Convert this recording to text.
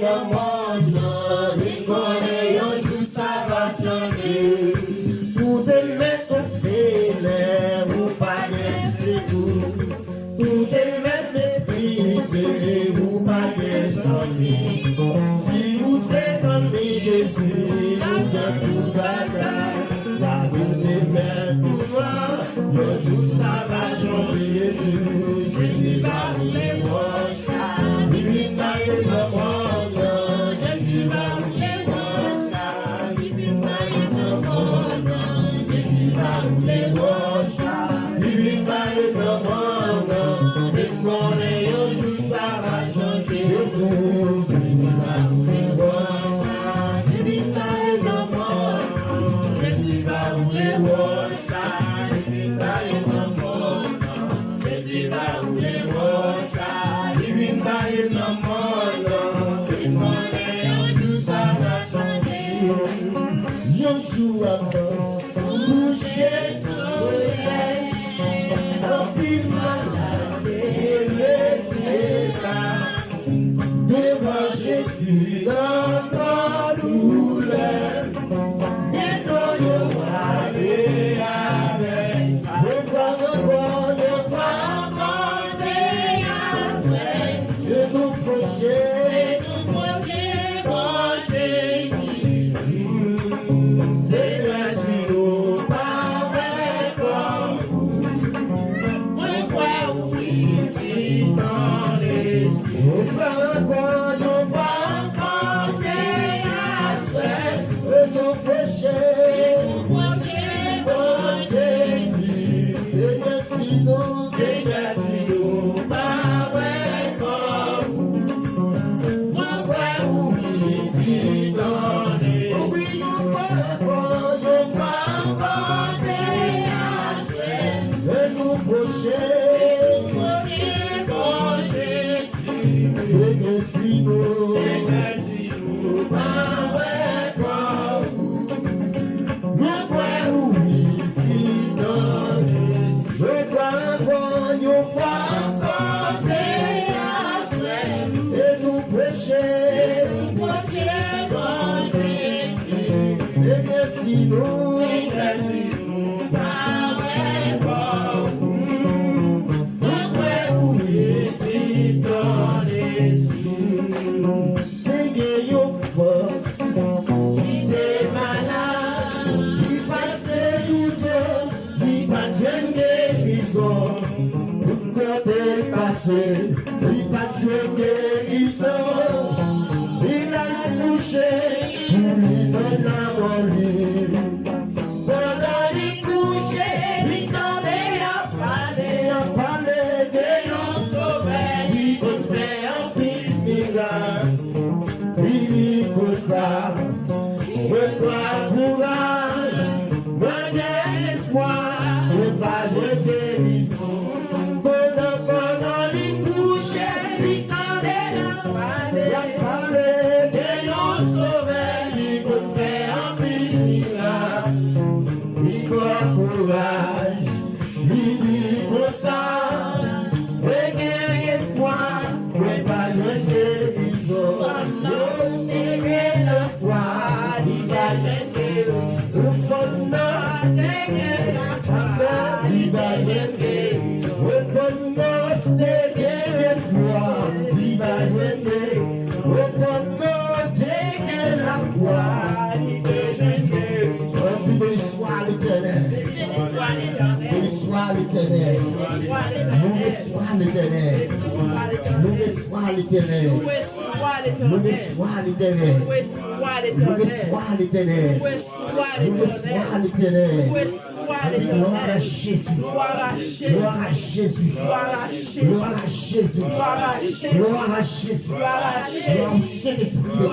dans le monde, il connaît un jour ça va changer. Pour te mettre au filet, ou pas de secours. Pour te mettre méprisé, ou pas de sonner. Si vous êtes amis Jésus, vous êtes tout bagaille. La vie est belle pour moi, un jour ça va changer Jésus. Jésus va rouler votre il va rouler le monde. Jésus va rouler votre il va rouler le monde. Jésus va rouler votre il va rouler le monde. Et qu'on est un jour ça va changer Jésus. Jésus va rouler votre il va rouler le monde. Jésus va rouler votre il va rouler le monde. Jésus va rouler votre il va rouler le monde. Et qu'on est un jour ça va changer. Un jour avant, coucher soleil, un pile malade et le devant Jésus dans ta douleur. Bientôt je vais aller avec. Je vais encore, je vais commencer à se et nous projeter pour Jésus. C'est merci nous pas comme vous. Moi crois oui si dans les cieux. Je vais commencer à se et nous projeter pour Jésus. C'est merci nous pas comme vous. Moi crois oui si dans les cieux. Si nous, pas ouais comme vous, nous croyons ici dans je crois qu'on y va commencer à se et nous prêcher, et merci nous, pas ouais comme vous, nous croyons ici dans les c'est yo il est malade, il passe 12 ans, il pas de guérison. Tout le est passé, il pas de guérison. Il a touché, il lui donne la molie. Pendant il couchait, il tendait à parler de yon sauveur. Il compte faire un petit miracle. Toi courage, moi j'ai espoir, ne pas jeter l'histoire. Pendant les couches, il tendait à parler de yon sauveur, il compte faire un petit miracle. Il croit courage, il dit comme ça, j'ai espoir, ne pas jeter l'histoire. Gloire à Jésus. Gloire à Jésus. Gloire à Jésus. Gloire à Jésus. Gloire à Jésus. Gloire à Jésus. Gloire à Jésus. Gloire au Saint-Esprit de Dieu.